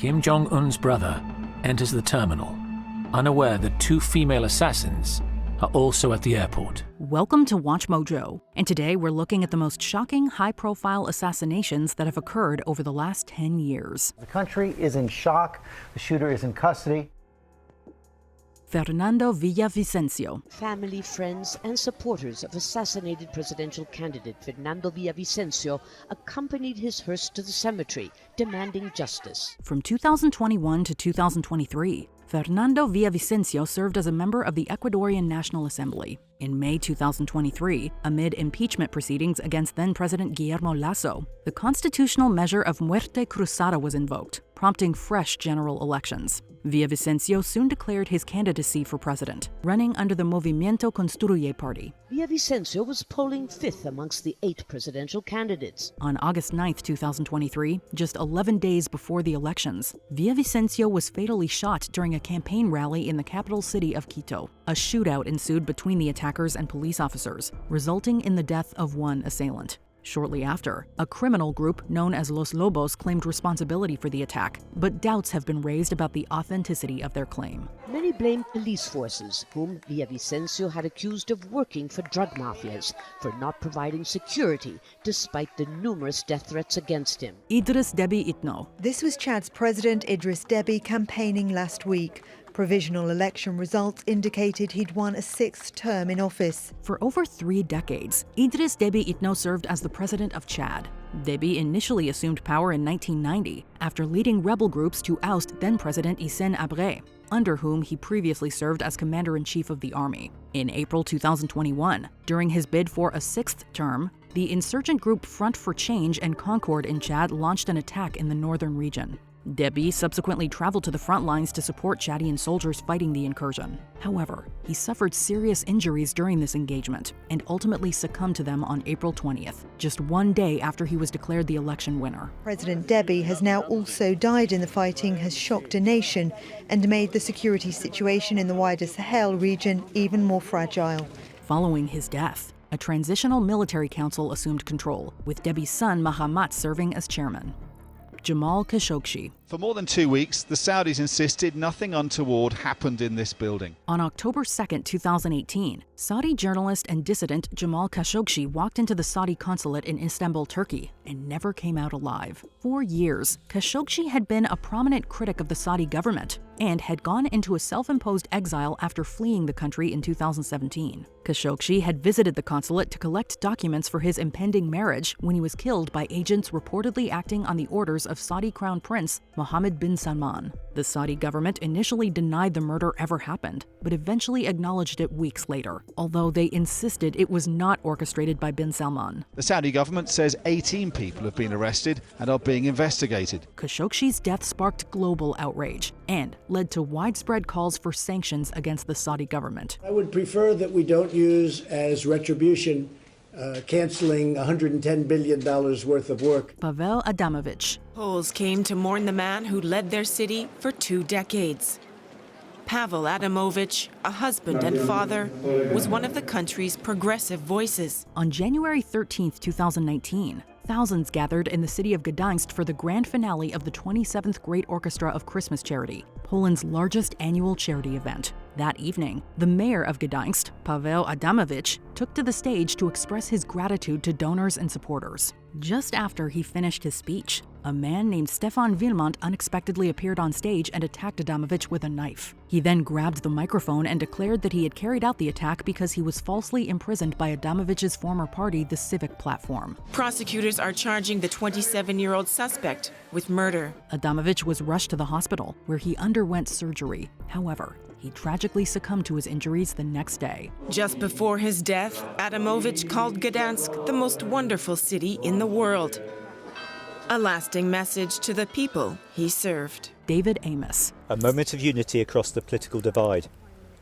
Kim Jong-un's brother enters the terminal, unaware that two female assassins are also at the airport. Welcome to Watch Mojo, and today we're looking at the most shocking, high-profile assassinations that have occurred over the last 10 years. The country is in shock. The shooter is in custody. Fernando Villavicencio. Family, friends, and supporters of assassinated presidential candidate Fernando Villavicencio accompanied his hearse to the cemetery, demanding justice. From 2021 to 2023, Fernando Villavicencio served as a member of the Ecuadorian National Assembly. In May 2023, amid impeachment proceedings against then-President Guillermo Lasso, the constitutional measure of muerte cruzada was invoked, prompting fresh general elections. Villavicencio soon declared his candidacy for president, running under the Movimiento Construye party. Villavicencio was polling fifth amongst the 8 presidential candidates. On August 9, 2023, just 11 days before the elections, Villavicencio was fatally shot during a campaign rally in the capital city of Quito. A shootout ensued between the attackers and police officers, resulting in the death of one assailant. Shortly after, a criminal group known as Los Lobos claimed responsibility for the attack, but doubts have been raised about the authenticity of their claim. Many blamed police forces, whom Villavicencio had accused of working for drug mafias, for not providing security, despite the numerous death threats against him. Idris Deby Itno. This was Chad's President Idris Deby campaigning last week. Provisional election results indicated he'd won a 6th term in office. For over 3 decades, Idris Deby Itno served as the president of Chad. Deby initially assumed power in 1990 after leading rebel groups to oust then-President Hissène Habré, under whom he previously served as commander-in-chief of the army. In April 2021, during his bid for a 6th term, the insurgent group Front for Change and Concord in Chad launched an attack in the northern region. Deby subsequently traveled to the front lines to support Chadian soldiers fighting the incursion. However, he suffered serious injuries during this engagement and ultimately succumbed to them on April 20th, just 1 day after he was declared the election winner. President Deby has now also died in the fighting has shocked a nation and made the security situation in the wider Sahel region even more fragile. Following his death, a transitional military council assumed control, with Deby's son Mahamat serving as chairman. Jamal Khashoggi. For more than 2 weeks, the Saudis insisted nothing untoward happened in this building. On October 2, 2018, Saudi journalist and dissident Jamal Khashoggi walked into the Saudi consulate in Istanbul, Turkey, and never came out alive. For years, Khashoggi had been a prominent critic of the Saudi government and had gone into a self-imposed exile after fleeing the country in 2017. Khashoggi had visited the consulate to collect documents for his impending marriage when he was killed by agents reportedly acting on the orders of Saudi Crown Prince Mohammed bin Salman. The Saudi government initially denied the murder ever happened, but eventually acknowledged it weeks later, although they insisted it was not orchestrated by bin Salman. The Saudi government says 18 people have been arrested and are being investigated. Khashoggi's death sparked global outrage and led to widespread calls for sanctions against the Saudi government. I would prefer that we don't use as retribution canceling $110 billion worth of work. Pavel Adamovich. Poles came to mourn the man who led their city for 2 decades. Pavel Adamovich, a husband and father, was one of the country's progressive voices. On January 13, 2019, thousands gathered in the city of Gdańsk for the grand finale of the 27th Great Orchestra of Christmas Charity, Poland's largest annual charity event. That evening, the mayor of Gdańsk, Pavel Adamovich, took to the stage to express his gratitude to donors and supporters. Just after he finished his speech, a man named Stefan Wilmont unexpectedly appeared on stage and attacked Adamovich with a knife. He then grabbed the microphone and declared that he had carried out the attack because he was falsely imprisoned by Adamovich's former party, the Civic Platform. Prosecutors are charging the 27-year-old suspect with murder. Adamovich was rushed to the hospital, where he underwent surgery. However, he tragically succumbed to his injuries the next day. Just before his death, Adamovich called Gdańsk the most wonderful city in the world. A lasting message to the people he served. David Amess. A moment of unity across the political divide.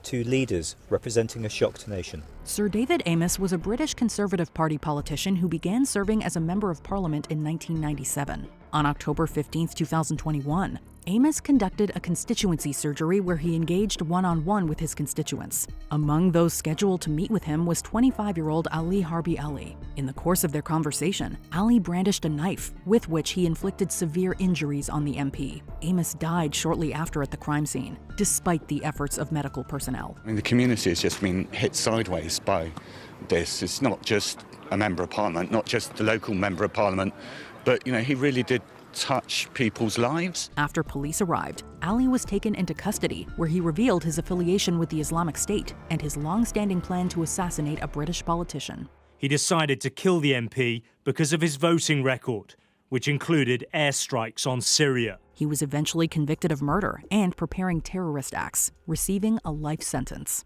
2 leaders representing a shocked nation. Sir David Amess was a British Conservative Party politician who began serving as a Member of Parliament in 1997. On October 15, 2021, Amess conducted a constituency surgery where he engaged one-on-one with his constituents. Among those scheduled to meet with him was 25-year-old Ali Harbi Ali. In the course of their conversation, Ali brandished a knife, with which he inflicted severe injuries on the MP. Amess died shortly after at the crime scene, despite the efforts of medical personnel. I mean, the community has just been hit sideways by this. It's not just a member of parliament, not just the local member of parliament, but, you know, he really did touch people's lives. After police arrived, Ali was taken into custody, where he revealed his affiliation with the Islamic State and his long-standing plan to assassinate a British politician. He decided to kill the MP because of his voting record, which included airstrikes on Syria. He was eventually convicted of murder and preparing terrorist acts, receiving a life sentence.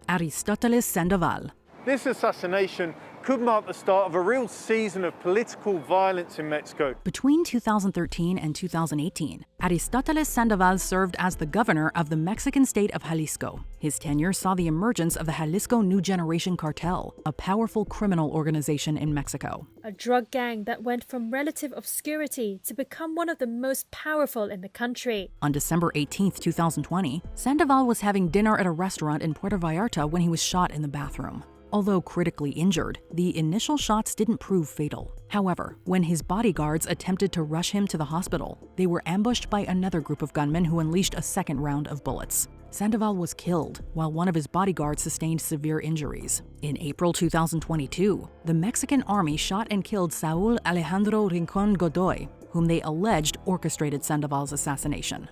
Aristides Sandoval. This assassination could mark the start of a real season of political violence in Mexico. Between 2013 and 2018, Aristides Sandoval served as the governor of the Mexican state of Jalisco. His tenure saw the emergence of the Jalisco New Generation Cartel, a powerful criminal organization in Mexico. A drug gang that went from relative obscurity to become one of the most powerful in the country. On December 18, 2020, Sandoval was having dinner at a restaurant in Puerto Vallarta when he was shot in the bathroom. Although critically injured, the initial shots didn't prove fatal. However, when his bodyguards attempted to rush him to the hospital, they were ambushed by another group of gunmen who unleashed a second round of bullets. Sandoval was killed, while one of his bodyguards sustained severe injuries. In April 2022, the Mexican army shot and killed Saúl Alejandro Rincón Godoy, whom they alleged orchestrated Sandoval's assassination.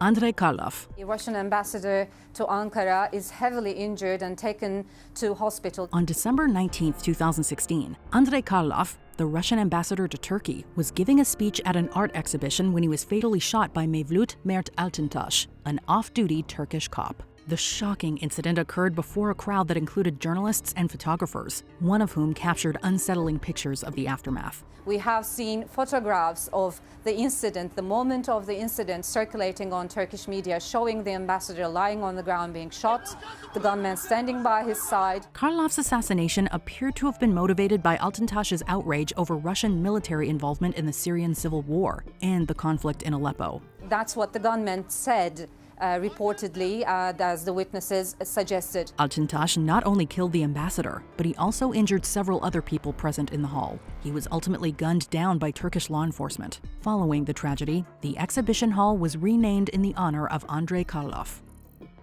Andrei Karlov. The Russian ambassador to Ankara is heavily injured and taken to hospital. On December 19, 2016, Andrei Karlov, the Russian ambassador to Turkey, was giving a speech at an art exhibition when he was fatally shot by Mevlut Mert Altintaş, an off-duty Turkish cop. The shocking incident occurred before a crowd that included journalists and photographers, one of whom captured unsettling pictures of the aftermath. We have seen photographs of the incident, the moment of the incident, circulating on Turkish media, showing the ambassador lying on the ground being shot, the gunman standing by his side. Karlov's assassination appeared to have been motivated by Altintaş's outrage over Russian military involvement in the Syrian civil war and the conflict in Aleppo. That's what the gunman said. Reportedly, as the witnesses suggested. Altintaş not only killed the ambassador, but he also injured several other people present in the hall. He was ultimately gunned down by Turkish law enforcement. Following the tragedy, the exhibition hall was renamed in the honor of Andrei Karlov.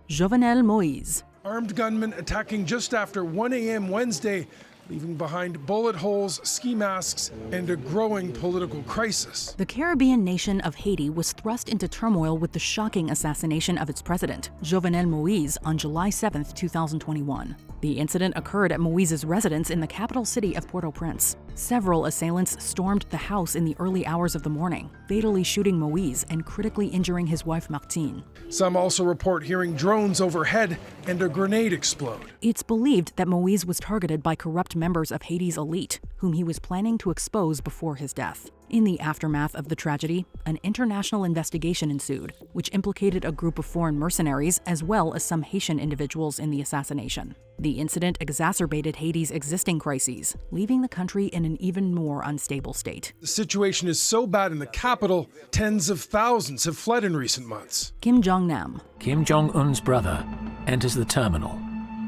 Jovenel Moise. Armed gunmen attacking just after 1 a.m. Wednesday, leaving behind bullet holes, ski masks, and a growing political crisis. The Caribbean nation of Haiti was thrust into turmoil with the shocking assassination of its president, Jovenel Moise, on July 7, 2021. The incident occurred at Moise's residence in the capital city of Port-au-Prince. Several assailants stormed the house in the early hours of the morning, fatally shooting Moise and critically injuring his wife Martine. Some also report hearing drones overhead and a grenade explode. It's believed that Moise was targeted by corrupt members of Haiti's elite, whom he was planning to expose before his death. In the aftermath of the tragedy, an international investigation ensued, which implicated a group of foreign mercenaries as well as some Haitian individuals in the assassination. The incident exacerbated Haiti's existing crises, leaving the country in an even more unstable state. The situation is so bad in the capital, tens of thousands have fled in recent months. Jong Nam. Kim Jong-un's brother enters the terminal,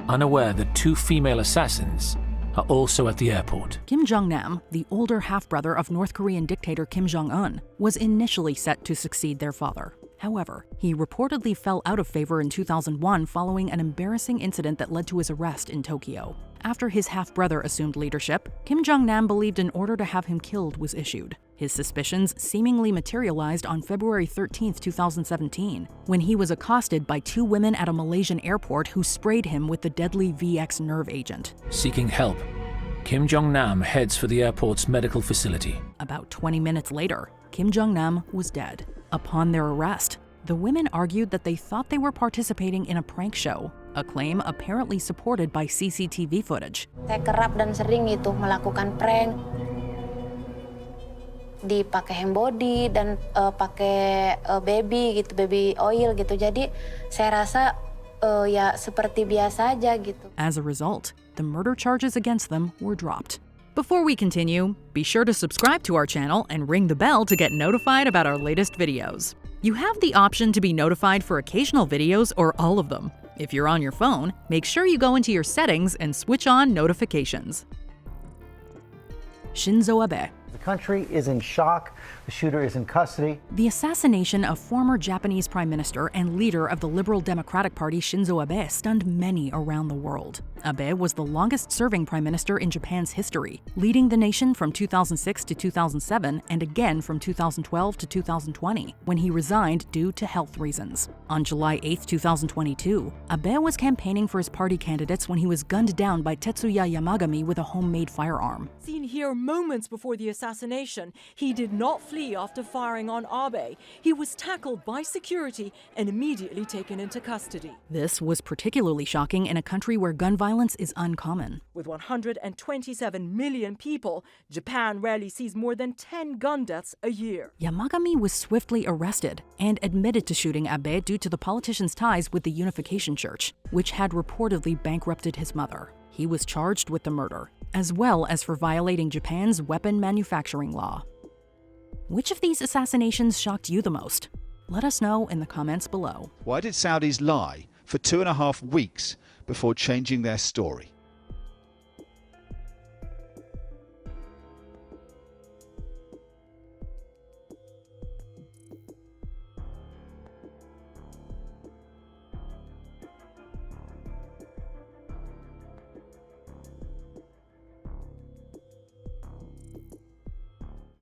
unaware that two female assassins are also at the airport. Jong Nam, the older half-brother of North Korean dictator Kim Jong-un, was initially set to succeed their father. However, he reportedly fell out of favor in 2001 following an embarrassing incident that led to his arrest in Tokyo. After his half-brother assumed leadership, Kim Jong Nam believed an order to have him killed was issued. His suspicions seemingly materialized on February 13, 2017, when he was accosted by two women at a Malaysian airport who sprayed him with the deadly VX nerve agent. Seeking help, Kim Jong Nam heads for the airport's medical facility. About 20 minutes later, Kim Jong Nam was dead. Upon their arrest, the women argued that they thought they were participating in a prank show, a claim apparently supported by CCTV footage. Saya kerap dan sering itu melakukan prank, dipakai hand body dan pakai baby gitu, baby oil gitu. Jadi saya rasa ya seperti biasa aja gitu. As a result, the murder charges against them were dropped. Before we continue, be sure to subscribe to our channel and ring the bell to get notified about our latest videos. You have the option to be notified for occasional videos or all of them. If you're on your phone, make sure you go into your settings and switch on notifications. Shinzo Abe. The country is in shock. The shooter is in custody. The assassination of former Japanese Prime Minister and leader of the Liberal Democratic Party Shinzo Abe stunned many around the world. Abe was the longest-serving prime minister in Japan's history, leading the nation from 2006 to 2007 and again from 2012 to 2020, when he resigned due to health reasons. On July 8, 2022, Abe was campaigning for his party candidates when he was gunned down by Tetsuya Yamagami with a homemade firearm. Seen here moments before the assassination, he did not flee after firing on Abe. He was tackled by security and immediately taken into custody. This was particularly shocking in a country where gun violence is uncommon. With 127 million people, Japan rarely sees more than 10 gun deaths a year. Yamagami was swiftly arrested and admitted to shooting Abe due to the politician's ties with the Unification Church, which had reportedly bankrupted his mother. He was charged with the murder, as well as for violating Japan's weapon manufacturing law. Which of these assassinations shocked you the most? Let us know in the comments below. Why did Saudis lie for 2.5 weeks before changing their story?